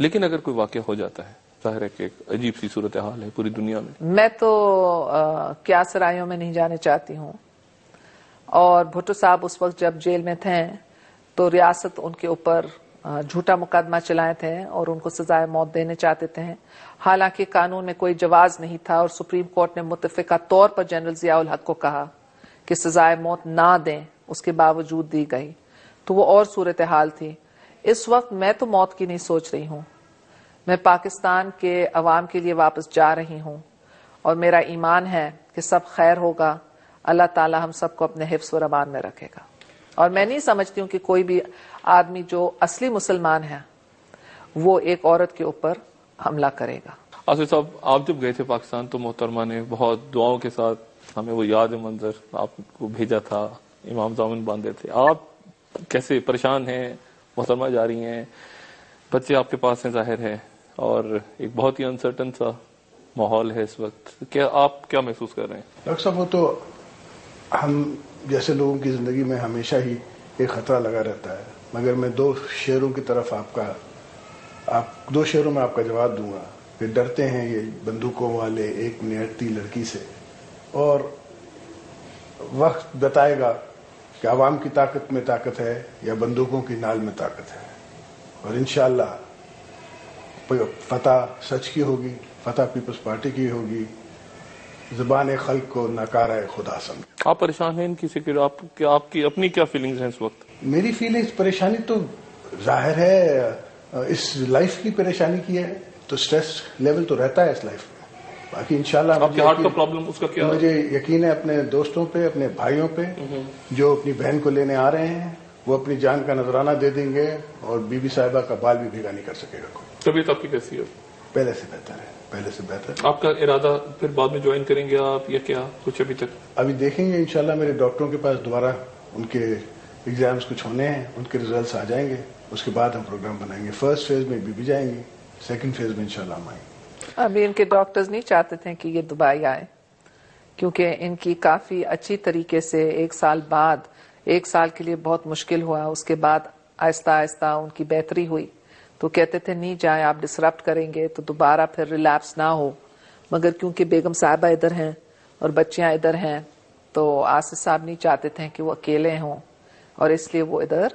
لیکن اگر کوئی واقعہ ہو جاتا ہے، ظاہر ہے کہ ایک عجیب سی صورتحال ہے پوری دنیا میں. میں تو کیا سرائیوں میں نہیں جانے چاہتی ہوں، اور بھٹو صاحب اس وقت جب جیل میں تھے تو ریاست ان کے اوپر جھوٹا مقدمہ چلائے تھے اور ان کو سزائے موت دینے چاہتے تھے، حالانکہ قانون میں کوئی جواز نہیں تھا، اور سپریم کورٹ نے متفقہ طور پر جنرل ضیاء الحق کو کہا کہ سزائے موت نہ دیں، اس کے باوجود دی گئی. تو وہ اور صورتحال تھی. اس وقت میں تو موت کی نہیں سوچ رہی ہوں، میں پاکستان کے عوام کے لیے واپس جا رہی ہوں، اور میرا ایمان ہے کہ سب خیر ہوگا. اللہ تعالی ہم سب کو اپنے حفظ و امان میں رکھے گا، اور میں نہیں سمجھتی ہوں کہ کوئی بھی آدمی جو اصلی مسلمان ہے وہ ایک عورت کے اوپر حملہ کرے گا. آصف صاحب، آپ جب گئے تھے پاکستان تو محترمہ نے بہت دعاؤں کے ساتھ ہمیں وہ یاد منظر آپ کو بھیجا تھا، امام دامن باندھے تھے. آپ کیسے پریشان ہیں؟ محترمہ جا رہی ہیں، بچے آپ کے پاس ہیں ظاہر ہے، اور ایک بہت ہی انسرٹن سا ماحول ہے اس وقت. کیا آپ کیا محسوس کر رہے ہیں؟ ڈاکٹر صاحب، وہ تو ہم جیسے لوگوں کی زندگی میں ہمیشہ ہی ایک خطرہ لگا رہتا ہے، مگر میں دو شعروں کی طرف دو شعروں میں آپ کا جواب دوں گا کہ ڈرتے ہیں یہ بندوقوں والے ایک نیٹتی لڑکی سے، اور وقت بتائے گا کہ عوام کی طاقت میں طاقت ہے یا بندوقوں کی نال میں طاقت ہے، اور انشاءاللہ فتح سچ کی ہوگی، فتح پیپلز پارٹی کی ہوگی. زبان خلق کو ناکارہ خدا سمجھ. آپ پریشان ہیں ان کی سے کہ آپ کی اپنی کیا فیلنگز ہیں اس وقت؟ میری فیلنگز، پریشانی تو ظاہر ہے اس لائف کی پریشانی کی ہے، تو سٹریس لیول تو رہتا ہے اس لائف میں. باقی انشاءاللہ آپ کے ہارٹ کا پرابلم اس کا کیا؟ مجھے یقین ہے اپنے دوستوں پہ، اپنے بھائیوں پہ جو اپنی بہن کو لینے آ رہے ہیں، وہ اپنی جان کا نذرانہ دے دیں گے، اور بی بی صاحبہ کا بال بھی بھیگا نہیں کر سکے گا کوئی. طبیعت آپ کی کیسی ہے؟ پہلے سے بہتر ہے، پہلے سے بہتر. آپ کا ارادہ پھر بعد میں جوائن کریں گے آپ، یا کیا کچھ ابھی تک؟ ابھی دیکھیں گے انشاءاللہ. میرے ڈاکٹروں کے پاس دوبارہ ان کے ایگزامز کچھ ہونے ہیں، ان کے ریزلٹس آ جائیں گے، اس کے بعد ہم پروگرام بنائیں گے. فرسٹ فیز میں بی جائیں گی، سیکنڈ فیز میں انشاءاللہ ہم آئیں گے. ابھی ان کے ڈاکٹرز نہیں چاہتے تھے کہ یہ دبئی آئے، کیونکہ ان کی کافی اچھی طریقے سے ایک سال کے لیے بہت مشکل ہوا، اس کے بعد آہستہ آہستہ ان کی بہتری ہوئی. تو کہتے تھے نہیں جائیں، آپ ڈسرپٹ کریں گے تو دوبارہ پھر ریلیپس نہ ہو. مگر کیونکہ بیگم صاحبہ ادھر ہیں اور بچیاں ادھر ہیں، تو آصف صاحب نہیں چاہتے تھے کہ وہ اکیلے ہوں، اور اس لیے وہ ادھر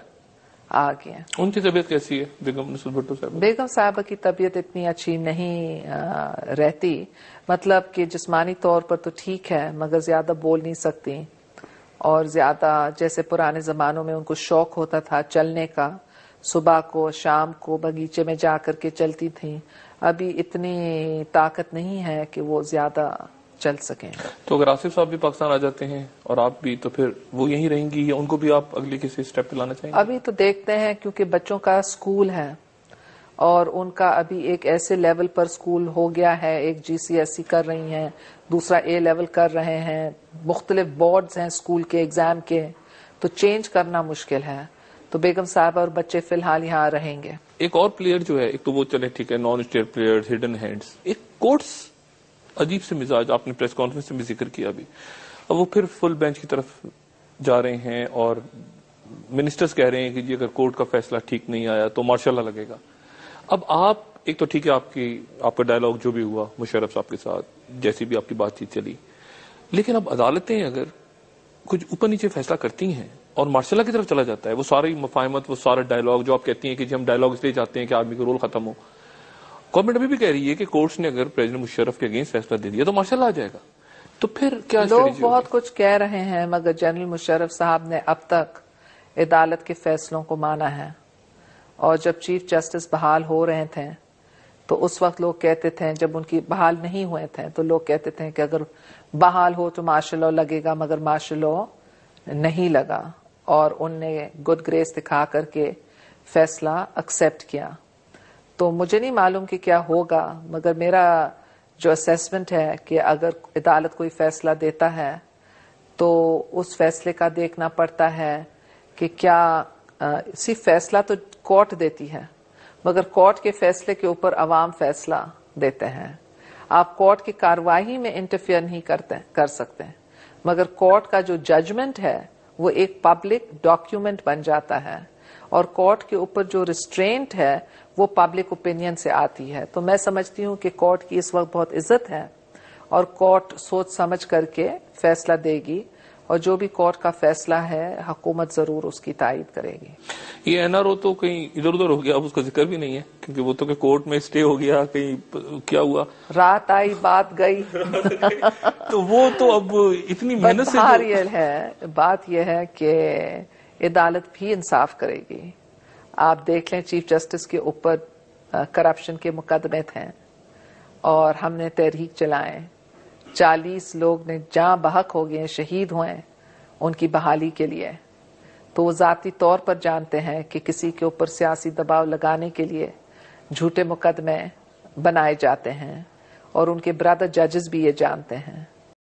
آ گئے. ان کی طبیعت کیسی ہے بیگم نصرت بھٹو صاحب؟ بیگم صاحبہ کی طبیعت اتنی اچھی نہیں رہتی، مطلب کہ جسمانی طور پر تو ٹھیک ہے، مگر زیادہ بول نہیں سکتی، اور زیادہ جیسے پرانے زمانوں میں ان کو شوق ہوتا تھا چلنے کا، صبح کو شام کو باغیچے میں جا کر کے چلتی تھیں. ابھی اتنی طاقت نہیں ہے کہ وہ زیادہ چل سکیں. تو اگر آصف صاحب بھی پاکستان آ جاتے ہیں اور آپ بھی، تو پھر وہ یہیں رہیں گی یا ان کو بھی آپ اگلے کسی اسٹیپ پہ لانا چاہیں گے؟ ابھی تو دیکھتے ہیں، کیونکہ بچوں کا اسکول ہے اور ان کا ابھی ایک ایسے لیول پر اسکول ہو گیا ہے، ایک GCSE کر رہی ہیں، دوسرا A لیول کر رہے ہیں، مختلف بورڈز ہیں اسکول کے ایگزام کے، تو چینج کرنا مشکل ہے. تو بیگم صاحبہ اور بچے فی الحال یہاں رہیں گے. ایک اور پلیئر جو ہے، ایک تو وہ چلے ٹھیک ہے non state player, hidden hands, ایک کوٹس عجیب سے مزاج، آپ نے پریس کانفرنس میں بھی ذکر کیا ابھی. اب وہ پھر فل بینچ کی طرف جا رہے ہیں، اور منسٹرز کہہ رہے ہیں کہ جی اگر کورٹ کا فیصلہ ٹھیک نہیں آیا تو مارشل لا لگے گا. اب آپ ایک تو ٹھیک ہے آپ کا ڈائلاگ جو بھی ہوا مشرف صاحب کے ساتھ، جیسی بھی آپ کی بات چیت چلی، لیکن اب عدالتیں اگر کچھ اوپر نیچے فیصلہ کرتی ہیں اور مارشل لا کی طرف چلا جاتا ہے، وہ ساری مفاہمت، وہ سارا ڈائلاگ جو آپ کہتی ہیں کہ جی ہم ڈائلاگ اس لیے چاہتے ہیں کہ آدمی کا رول ختم ہو، گورنمنٹ ابھی بھی کہہ رہی ہے کہ کورٹس نے اگر پریزیڈنٹ مشرف کے اگینسٹ فیصلہ دے دیا تو مارشل لا آ جائے گا. تو پھر کیا لوگ بہت کچھ کہہ رہے ہیں، مگر جنرل مشرف صاحب نے اب تک عدالت کے فیصلوں کو مانا ہے. اور جب چیف جسٹس بحال ہو رہے تھے تو اس وقت لوگ کہتے تھے، جب ان کی بحال نہیں ہوئے تھے تو لوگ کہتے تھے کہ اگر بحال ہو تو مارشل لا لگے گا، مگر مارشل لا نہیں لگا، اور ان نے گڈ گریس دکھا کر کے فیصلہ ایکسپٹ کیا. تو مجھے نہیں معلوم کہ کیا ہوگا، مگر میرا جو اسیسمنٹ ہے کہ اگر عدالت کوئی فیصلہ دیتا ہے تو اس فیصلے کا دیکھنا پڑتا ہے کہ کیا صرف فیصلہ تو کورٹ دیتی ہے، مگر کورٹ کے فیصلے کے اوپر عوام فیصلہ دیتے ہیں. آپ کورٹ کی کارروائی میں انٹرفیئر نہیں کر سکتے، مگر کورٹ کا جو ججمنٹ ہے وہ ایک پبلک ڈاکیومنٹ بن جاتا ہے. اور کورٹ کے اوپر جو ریسٹرینٹ ہے وہ پبلک اوپینین سے آتی ہے. تو میں سمجھتی ہوں کہ کورٹ کی اس وقت بہت عزت ہے اور کورٹ سوچ سمجھ کر کے فیصلہ دے گی, اور جو بھی کورٹ کا فیصلہ ہے حکومت ضرور اس کی تائید کرے گی. یہ این آر او تو کہیں ادھر ادھر ہو گیا, اب اس کا ذکر بھی نہیں ہے, کیونکہ وہ تو کہ کورٹ میں اسٹے ہو گیا, کہیں کیا ہوا, رات آئی بات گئی. تو وہ تو اب اتنی محنت سے ریئل ہے. بات یہ ہے کہ عدالت بھی انصاف کرے گی. آپ دیکھ لیں چیف جسٹس کے اوپر کرپشن کے مقدمے تھے اور ہم نے تحریک چلائے, 40 لوگ نے جاں بحق ہو گئے, شہید ہوئے ان کی بحالی کے لیے. تو وہ ذاتی طور پر جانتے ہیں کہ کسی کے اوپر سیاسی دباؤ لگانے کے لیے جھوٹے مقدمے بنائے جاتے ہیں, اور ان کے برادر ججز بھی یہ جانتے ہیں.